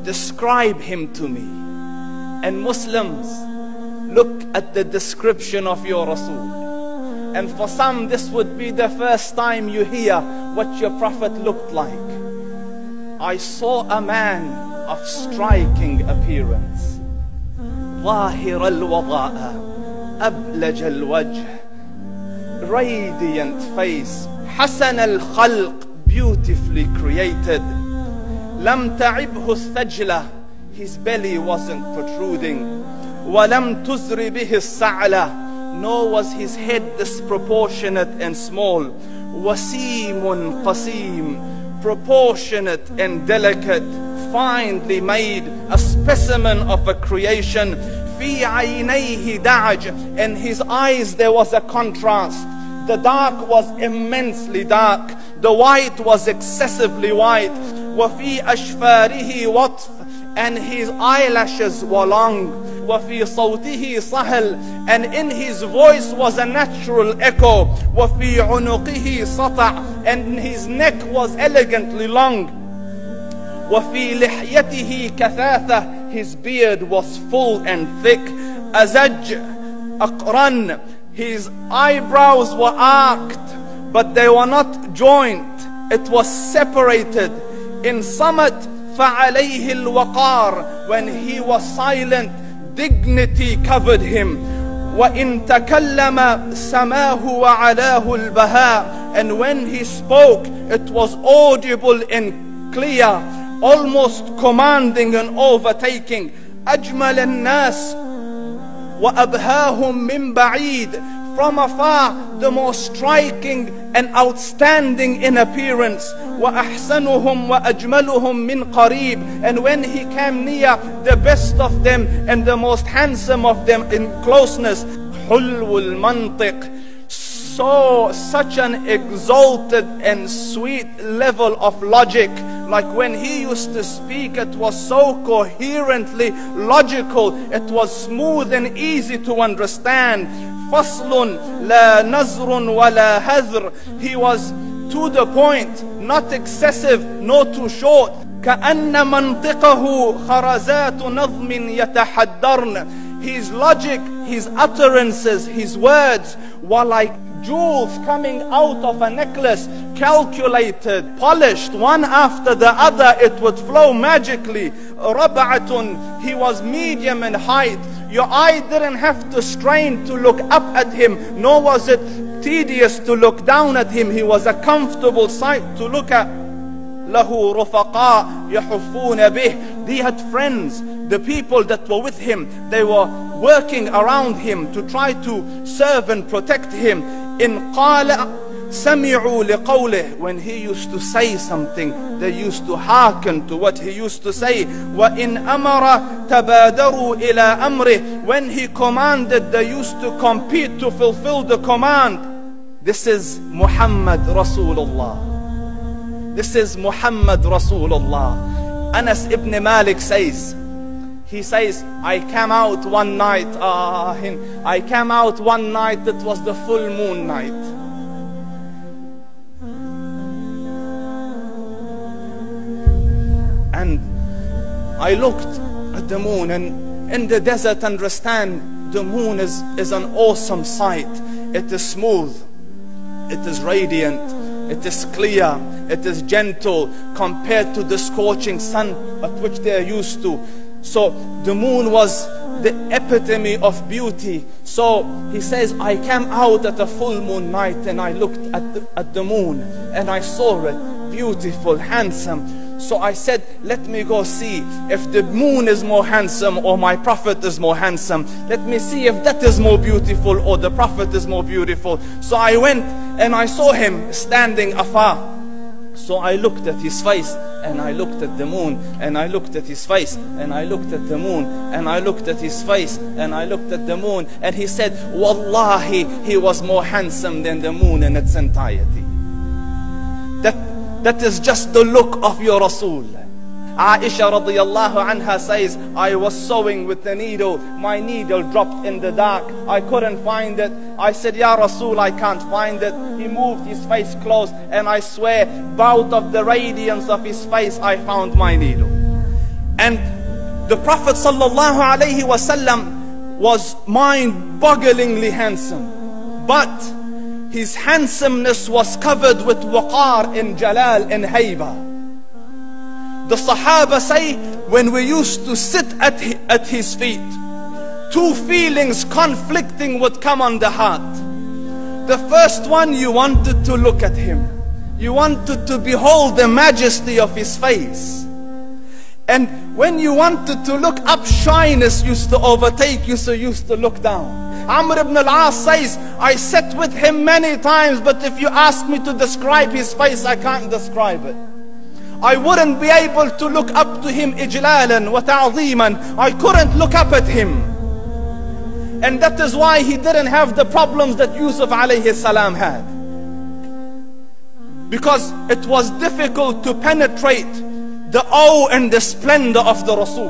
describe him to me. And Muslims, look at the description of your Rasul. And for some, this would be the first time you hear what your Prophet looked like. I saw a man of striking appearance. ظاهر الوضاء أبلج الوجه, radiant face, حسن الخلق, beautifully created. لم تعبه الثجلة, his belly wasn't protruding. ولم تزر به السعلة, nor was his head disproportionate and small. وسيم قسيم, proportionate and delicate, finely made, a specimen of a creation. في عينيه دعج, in his eyes there was a contrast. The dark was immensely dark, the white was excessively white. وفي أشفاره وطف, and his eyelashes were long. وفي صوته صهل, and in his voice was a natural echo. وفي عنقه سطع, and his neck was elegantly long. وفي لحيته كثاثة, his beard was full and thick. أزج أقرن, his eyebrows were arched, but they were not joined. It was separated. In summit فعليه الوقار, when he was silent, dignity covered him. وإن تكلم سماه وعلاه البهاء, and when he spoke it was audible and clear, almost commanding and overtaking. أجمل الناس وأبهاهم من بعيد, from afar the most striking and outstanding in appearance. وأحسنهم وأجملهم من قريب, and when he came near, the best of them and the most handsome of them in closeness. حلو المنطق, such an exalted and sweet level of logic. Like when he used to speak, it was so coherently logical, it was smooth and easy to understand. فصل لا نزر ولا هذر, he was to the point, not excessive, nor too short. كأن منطقه خرزات نظم يتحدرن, his logic, his utterances, his words were like jewels coming out of a necklace, calculated, polished, one after the other, it would flow magically. ربعة, he was medium in height. Your eye didn't have to strain to look up at him, nor was it tedious to look down at him. He was a comfortable sight to look at. له رفقاء يحفون به, he had friends, the people that were with him, they were working around him to try to serve and protect him. إن قال سمعوا لقوله, when he used to say something, they used to hearken to what he used to say. وإن أمر تبادروا إلى أمره, when he commanded, they used to compete to fulfill the command. This is Muhammad Rasulullah. This is Muhammad Rasulullah. Anas ibn Malik says, he says, I came out one night, it was the full moon night. And I looked at the moon, and in the desert, understand, the moon is an awesome sight. It is smooth, it is radiant, it is clear, it is gentle compared to the scorching sun at which they are used to. So the moon was the epitome of beauty. So he says, I came out at a full moon night and I looked at the moon and I saw it, beautiful, handsome. So I said, let me go see if the moon is more handsome or my Prophet is more handsome. Let me see if that is more beautiful or the Prophet is more beautiful. So I went and I saw him standing afar. So I looked at his face and I looked at the moon, and I looked at his face and I looked at the moon, and I looked at his face and I looked at the moon, and he said, Wallahi, he was more handsome than the moon in its entirety. That is just the look of your Rasul. Aisha radiyallahu anha says, I was sewing with the needle. My needle dropped in the dark. I couldn't find it. I said, Ya Rasul, I can't find it. He moved his face close, and I swear, out of the radiance of his face, I found my needle. And the Prophet ﷺ was mind-bogglingly handsome, but his handsomeness was covered with waqar and jalal and hayba. The Sahaba say, when we used to sit at his feet, two feelings conflicting would come on the heart. The first one, you wanted to look at him. You wanted to behold the majesty of his face. And when you wanted to look up, shyness used to overtake you, so you used to look down. Amr ibn al-As says, I sat with him many times, but if you ask me to describe his face, I can't describe it. I wouldn't be able to look up to him ijlalan wa ta'zeeman. I couldn't look up at him. And that is why he didn't have the problems that Yusuf alayhi salam had. Because it was difficult to penetrate the awe and the splendor of the Rasul.